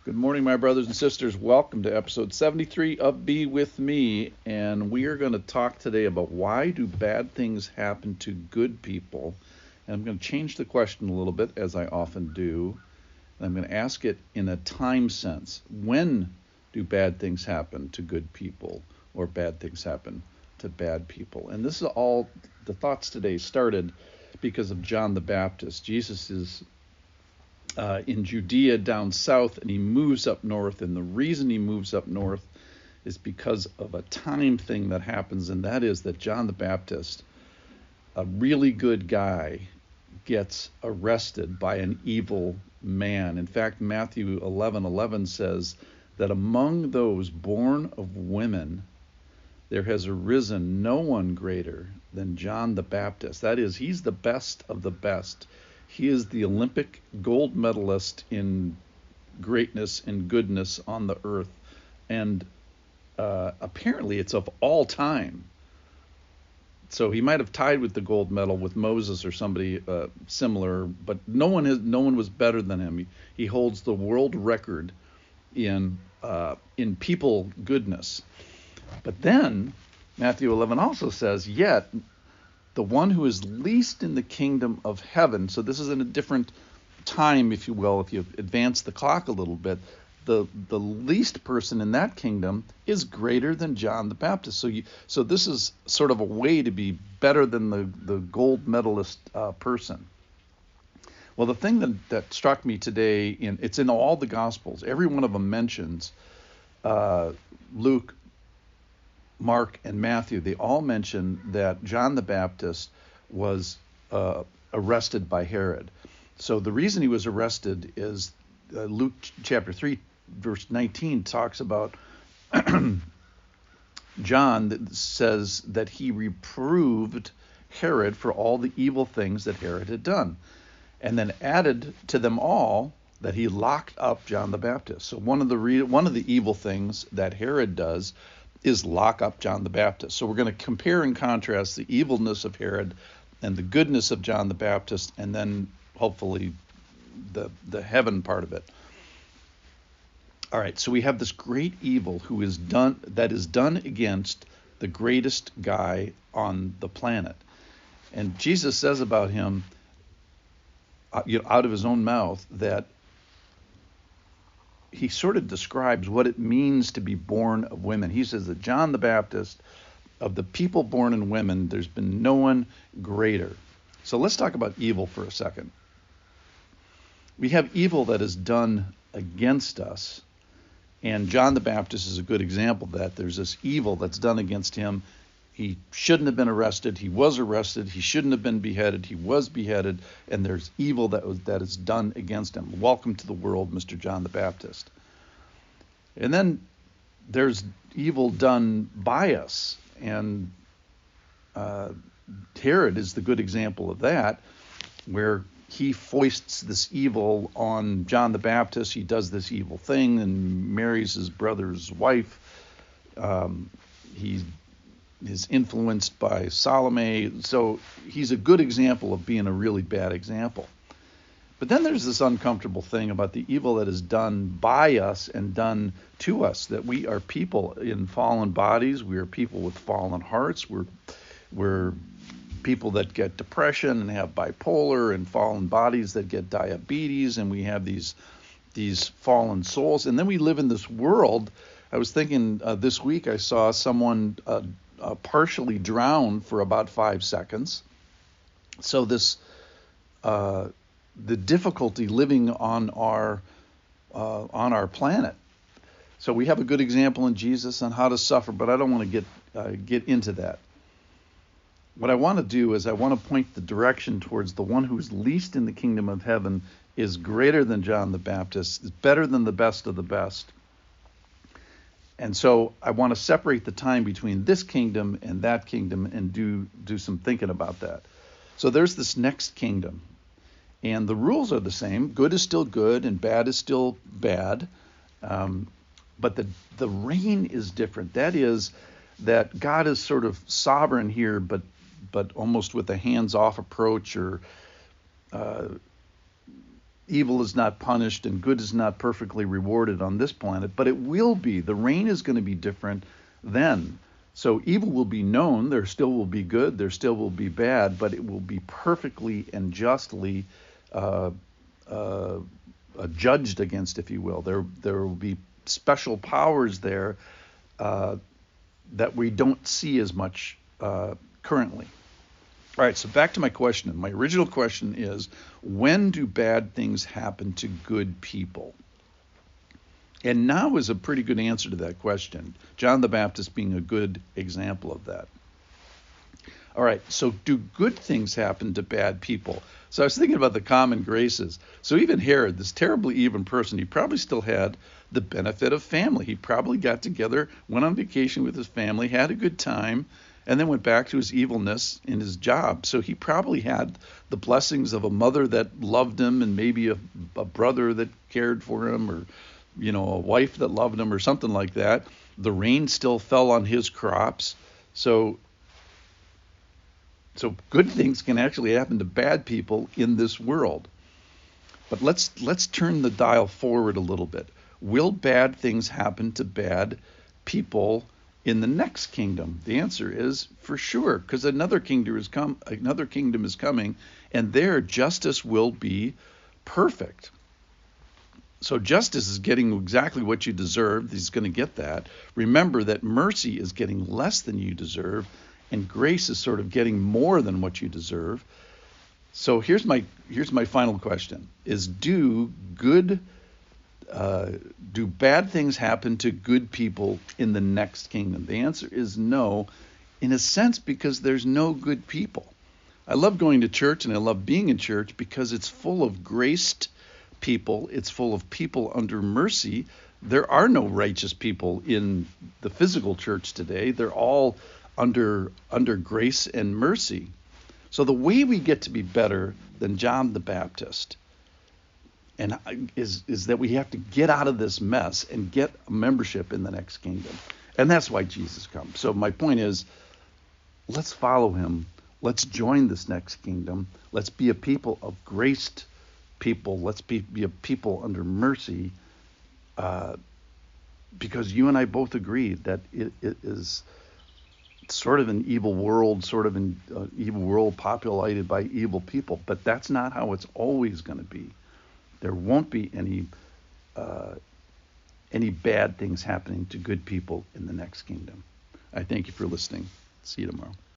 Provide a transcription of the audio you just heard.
Good morning, my brothers and sisters. Welcome to episode 73 of Be With Me. And we are going to talk today about why do bad things happen to good people. And I'm going to change the question a little bit, as I often do. And I'm going to ask it in a time sense. When do bad things happen to good people, or bad things happen to bad people? And this is all, the thoughts today started because of John the Baptist. Jesus is in Judea down south, and he moves up north. And the reason he moves up north is because of a time thing that happens, and that is that John the Baptist, a really good guy, gets arrested by an evil man. In fact, Matthew 11:11 says that among those born of women, there has arisen no one greater than John the Baptist. That is, he's the best of the best. He is the Olympic gold medalist in greatness and goodness on the earth. And apparently it's of all time. So he might have tied with the gold medal with Moses or somebody similar, but no one was better than him. He holds the world record in people goodness. But then Matthew 11 also says, yet the one who is least in the kingdom of heaven. So this is in a different time, if you will, if you advance the clock a little bit. The least person in that kingdom is greater than John the Baptist. So this is sort of a way to be better than the gold medalist person. Well, the thing that struck me today, it's in all the Gospels. Every one of them mentions Luke, Mark, and Matthew. They all mention that John the Baptist was arrested by Herod. So the reason he was arrested is Luke chapter 3, verse 19 talks about John, that says that he reproved Herod for all the evil things that Herod had done, and then added to them all that he locked up John the Baptist. So one of the evil things that Herod does is lock up John the Baptist. So we're going to compare and contrast the evilness of Herod and the goodness of John the Baptist, and then hopefully the heaven part of it. All right, so we have this great evil that is done against the greatest guy on the planet. And Jesus says about him, out of his own mouth, that he sort of describes what it means to be born of women. He says that John the Baptist, of the people born in women, there's been no one greater. So let's talk about evil for a second. We have evil that is done against us, and John the Baptist is a good example of that. There's this evil that's done against him. He shouldn't have been arrested. He was arrested. He shouldn't have been beheaded. He was beheaded. And there's evil that is done against him. Welcome to the world, Mr. John the Baptist. And then there's evil done by us. And Herod is the good example of that, where he foists this evil on John the Baptist. He does this evil thing and marries his brother's wife. He is influenced by Salome. So he's a good example of being a really bad example. But then there's this uncomfortable thing about the evil that is done by us and done to us, that we are people in fallen bodies. We are people with fallen hearts. We're people that get depression and have bipolar, and fallen bodies that get diabetes, and we have these fallen souls. And then we live in this world. I was thinking this week I saw someone partially drowned for about 5 seconds. So the difficulty living on our planet. So we have a good example in Jesus on how to suffer, but I don't want to get into that. What I want to do is I want to point the direction towards the one who's least in the kingdom of heaven is greater than John the Baptist, is better than the best of the best. And so I want to separate the time between this kingdom and that kingdom and do some thinking about that. So there's this next kingdom, and the rules are the same. Good is still good and bad is still bad. But the reign is different. That is that God is sort of sovereign here, but almost with a hands-off approach, or evil is not punished and good is not perfectly rewarded on this planet, but it will be. The reign is going to be different then. So evil will be known, there still will be good, there still will be bad, but it will be perfectly and justly uh, uh, judged against, if you will. There will be special powers there uh, that we don't see as much currently. All right, so back to my question. My original question is, when do bad things happen to good people? And now is a pretty good answer to that question. John the Baptist being a good example of that. All right, so do good things happen to bad people? So I was thinking about the common graces. So even Herod, this terribly evil person, he probably still had the benefit of family. He probably got together, went on vacation with his family, had a good time, and then went back to his evilness in his job. So he probably had the blessings of a mother that loved him, and maybe a brother that cared for him, or a wife that loved him, or something like that. The rain still fell on his crops. So good things can actually happen to bad people in this world. But let's turn the dial forward a little bit. Will bad things happen to bad people in the next kingdom? The answer is for sure, because another kingdom is coming, and there justice will be perfect. So justice is getting exactly what you deserve. He's going to get that. Remember that mercy is getting less than you deserve, and grace is sort of getting more than what you deserve. So here's my final question: is do bad things happen to good people in the next kingdom? The answer is no, in a sense, because there's no good people. I love going to church and I love being in church because it's full of graced people. It's full of people under mercy. There are no righteous people in the physical church today. They're all under grace and mercy. So the way we get to be better than John the Baptist is that we have to get out of this mess and get a membership in the next kingdom. And that's why Jesus comes. So my point is, let's follow him. Let's join this next kingdom. Let's be a people of graced people. Let's be a people under mercy, because you and I both agree that it is sort of an evil world, populated by evil people. But that's not how it's always going to be. There won't be any bad things happening to good people in the next kingdom. I thank you for listening. See you tomorrow.